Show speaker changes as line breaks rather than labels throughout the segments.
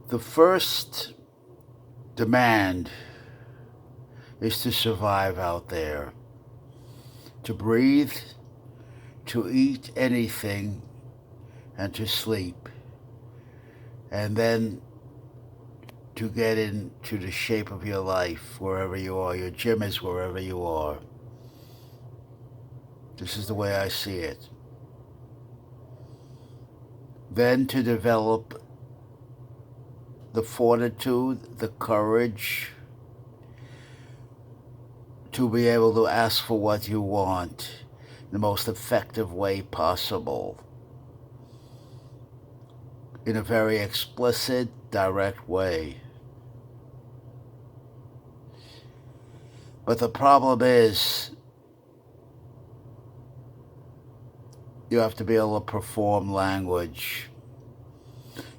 The first demand is to survive out there, to breathe, to eat anything, and to sleep. And then to get into the shape of your life wherever you are. Your gym is wherever you are. This is the way I see it. Then to develop the fortitude, the courage to be able to ask for what you want in the most effective way possible, in a very explicit, direct way. But the problem is, you have to be able to perform language.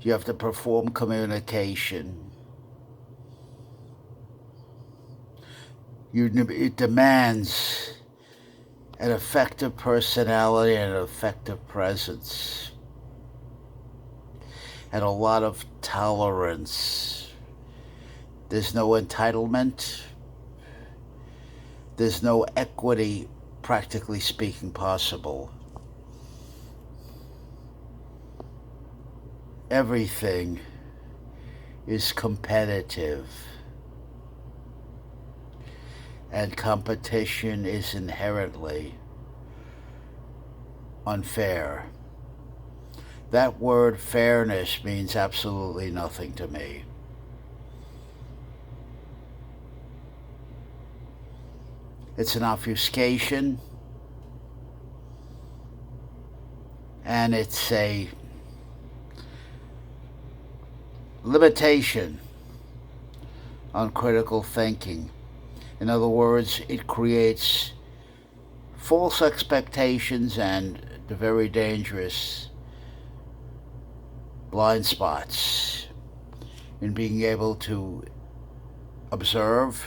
You have to perform communication. It demands an effective personality and an effective presence, and a lot of tolerance. There's no entitlement. There's no equity, practically speaking, possible. Everything is competitive, and competition is inherently unfair. That word fairness means absolutely nothing to me. It's an obfuscation, and it's a limitation on critical thinking. In other words, it creates false expectations and the very dangerous blind spots in being able to observe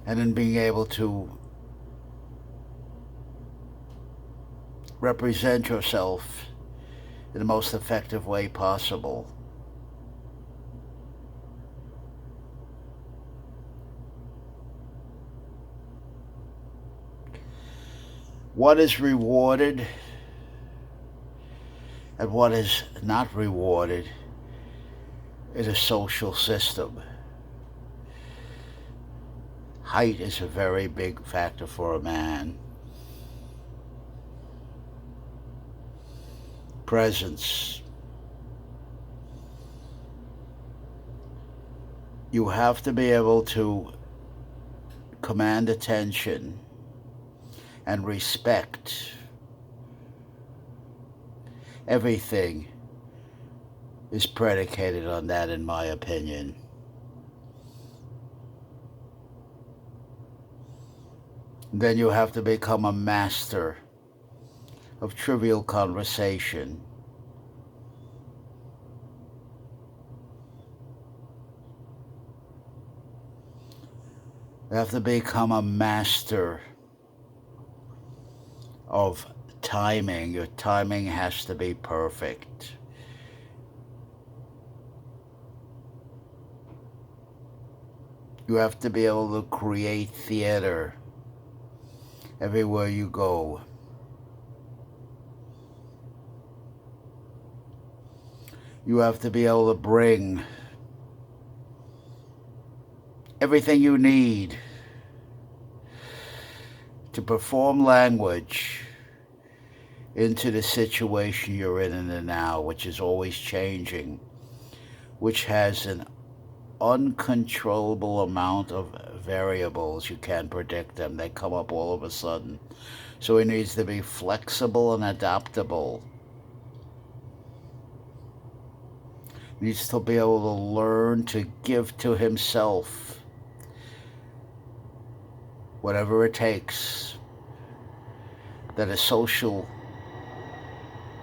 and in being able to represent yourself in the most effective way possible. What is rewarded and what is not rewarded in a social system. Height is a very big factor for a man. Presence. You have to be able to command attention and respect. Everything is predicated on that, in my opinion. Then you have to become a master of trivial conversation. You have to become a master of timing. Your timing has to be perfect. You have to be able to create theater everywhere you go. You have to be able to bring everything you need to perform language into the situation you're in the now, which is always changing, which has an uncontrollable amount of variables. You can't predict them. They come up all of a sudden. So he needs to be flexible and adaptable. He needs to be able to learn to give to himself whatever it takes that a social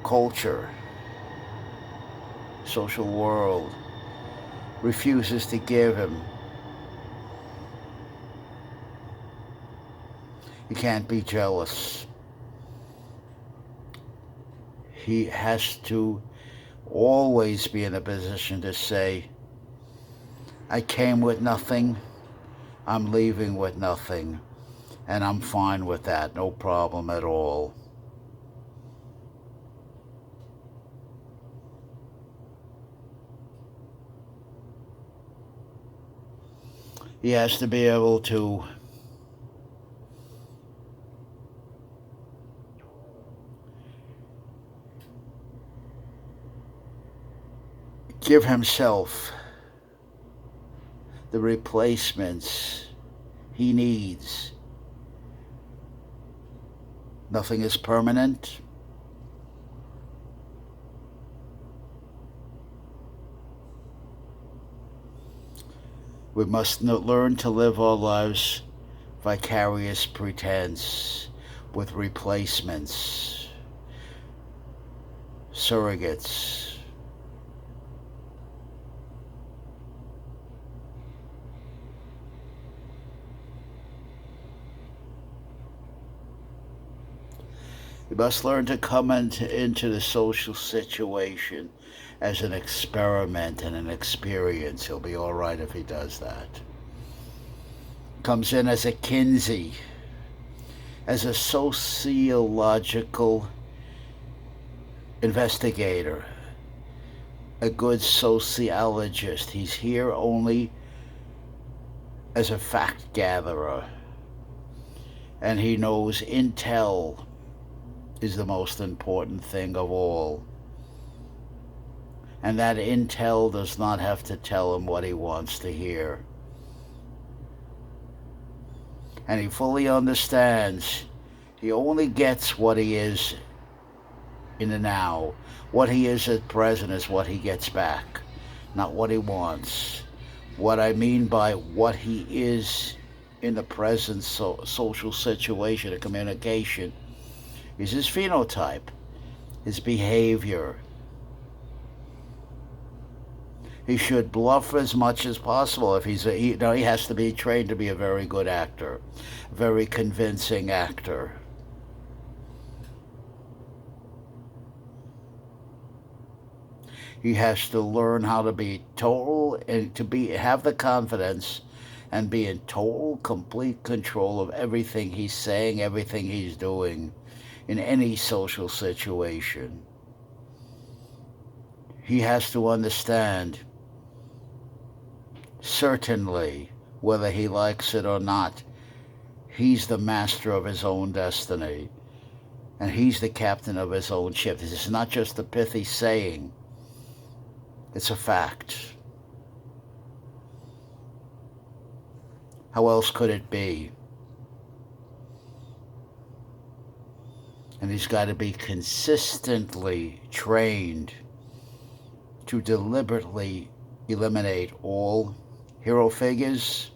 culture, social world refuses to give him. He can't be jealous. He has to always be in a position to say, I came with nothing, I'm leaving with nothing, and I'm fine with that, no problem at all. He has to be able to give himself the replacements he needs. Nothing is permanent. We must learn to live our lives vicarious pretense with replacements, surrogates. You must learn to come into the social situation as an experiment and an experience. He'll be all right if he does that. Comes in as a Kinsey, as a sociological investigator, a good sociologist. He's here only as a fact gatherer, and he knows intel is the most important thing of all. And that intel does not have to tell him what he wants to hear. And he fully understands he only gets what he is in the now. What he is at present is what he gets back, not what he wants. What I mean by what he is in the present social situation, a communication, is his phenotype, his behavior. He should bluff as much as possible. If he has to be trained to be a very good actor, very convincing actor. He has to learn how to be total and have the confidence and be in total, complete control of everything he's saying, everything he's doing in any social situation. He has to understand, certainly, whether he likes it or not, he's the master of his own destiny, and he's the captain of his own ship. This is not just a pithy saying, it's a fact. How else could it be? And he's got to be consistently trained to deliberately eliminate all hero figures.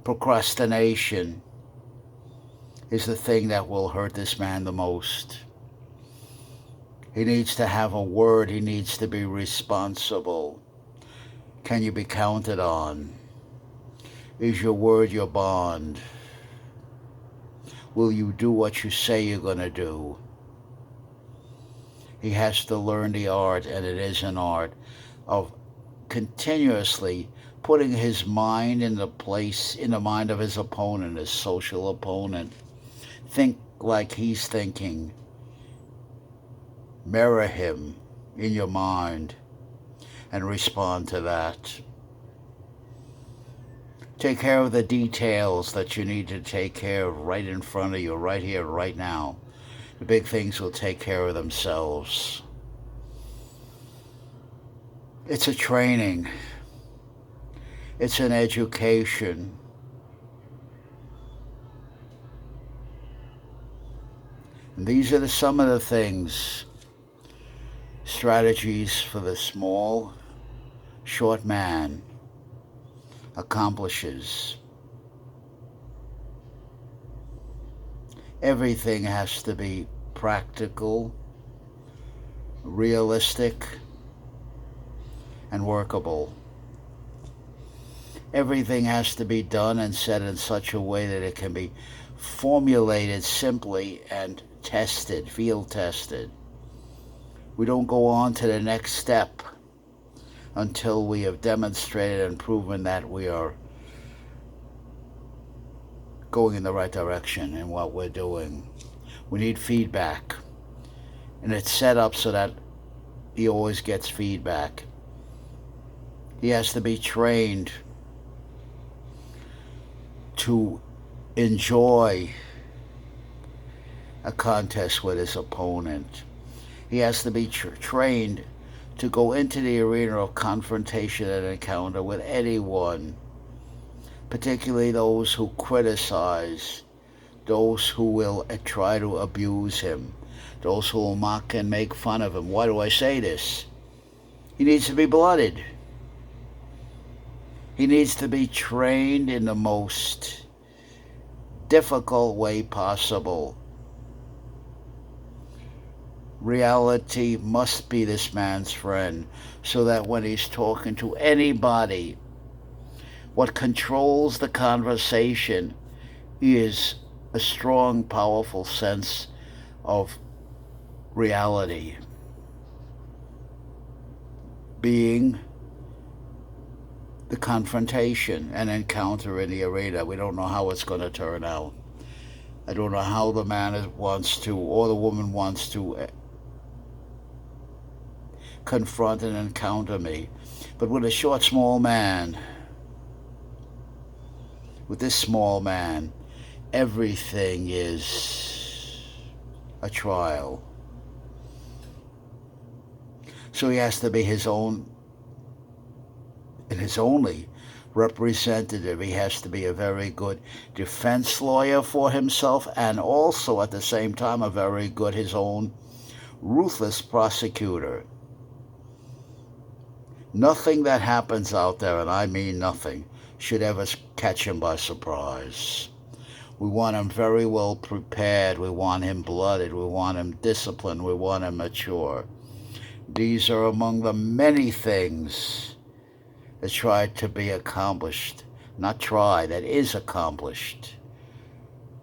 Procrastination is the thing that will hurt this man the most. He needs to have a word. He needs to be responsible. Can you be counted on? Is your word your bond? Will you do what you say you're going to do? He has to learn the art, and it is an art, of continuously putting his mind in the mind of his opponent, his social opponent. Think like he's thinking. Mirror him in your mind and respond to that. Take care of the details that you need to take care of right in front of you, right here, right now. The big things will take care of themselves. It's a training. It's an education. And these are some of the things, strategies for the small, short man accomplishes. Everything has to be practical, realistic, and workable. Everything has to be done and said in such a way that it can be formulated simply and tested, field tested, We don't go on to the next step until we have demonstrated and proven that we are going in the right direction in what we're doing. We need feedback. And it's set up so that he always gets feedback. He has to be trained to enjoy a contest with his opponent. He has to be trained to go into the arena of confrontation and encounter with anyone, particularly those who criticize, those who will try to abuse him, those who will mock and make fun of him. Why do I say this? He needs to be blooded. He needs to be trained in the most difficult way possible. Reality must be this man's friend, so that when he's talking to anybody, what controls the conversation is a strong, powerful sense of reality. Being the confrontation and encounter in the arena. We don't know how it's going to turn out. I don't know how the man wants to, or the woman wants to confront and encounter me. But with a short, small man, with this small man, everything is a trial. So he has to be his own and his only representative. He has to be a very good defense lawyer for himself, and also at the same time a very good, his own ruthless prosecutor. Nothing that happens out there, and I mean nothing, should ever catch him by surprise. We want him very well prepared. We want him blooded. We want him disciplined. We want him mature. These are among the many things that try to be accomplished. Not try, that is accomplished.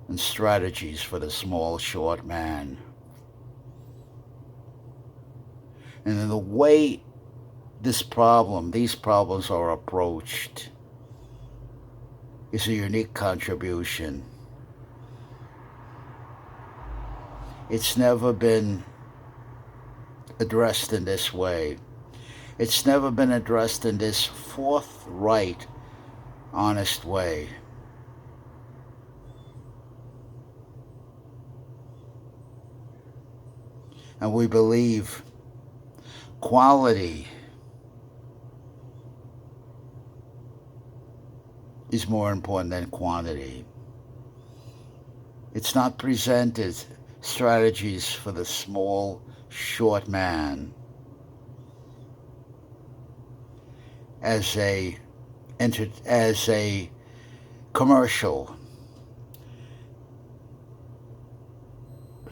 And strategies for the small, short man. And in the way these problems are approached is a unique contribution. It's never been addressed in this way. It's never been addressed in this forthright, honest way. And we believe quality is more important than quantity. It's not presented strategies for the small, short man as a commercial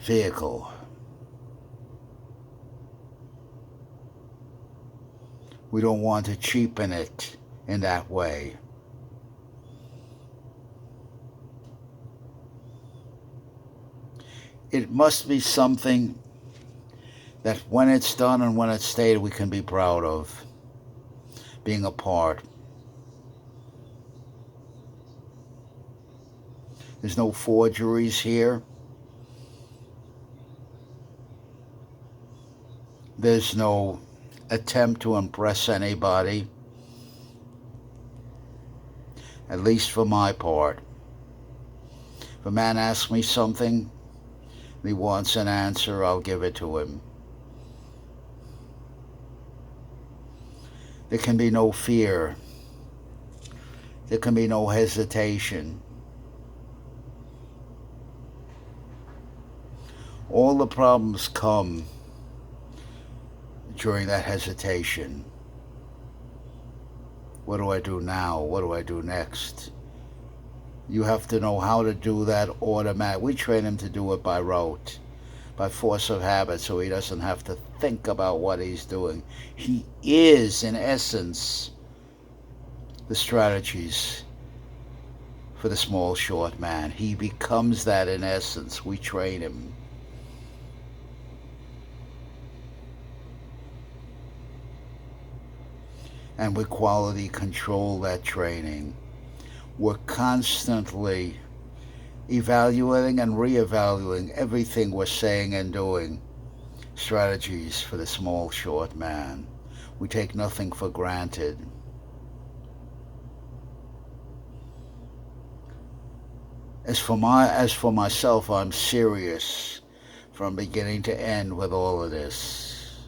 vehicle. We don't want to cheapen it in that way. It must be something that when it's done and when it's stated, we can be proud of being a part. There's no forgeries here. There's no attempt to impress anybody, at least for my part. If a man asks me something, he wants an answer, I'll give it to him. There can be no fear. There can be no hesitation. All the problems come during that hesitation. What do I do now? What do I do next? You have to know how to do that automatically. We train him to do it by rote, by force of habit, so he doesn't have to think about what he's doing. He is, in essence, the strategies for the small, short man. He becomes that in essence. We train him. and with quality control that training. We're constantly evaluating and reevaluating everything we're saying and doing. Strategies for the small, short man. We take nothing for granted. As for myself, I'm serious from beginning to end with all of this.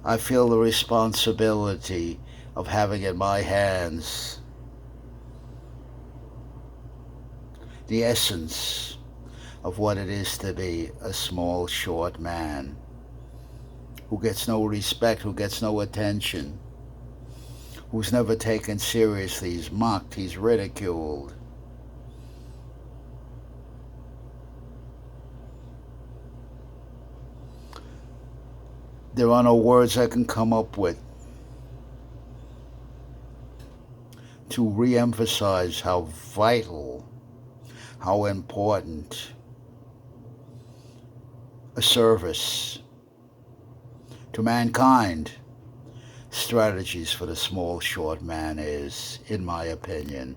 I feel the responsibility of having in my hands the essence of what it is to be a small, short man who gets no respect, who gets no attention, who's never taken seriously. He's mocked, he's ridiculed. There are no words I can come up with to re-emphasize how vital, how important a service to mankind strategies for the small, short man is, in my opinion.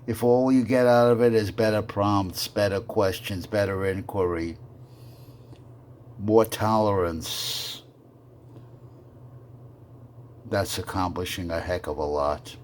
If all you get out of it is better prompts, better questions, better inquiry, more tolerance, that's accomplishing a heck of a lot.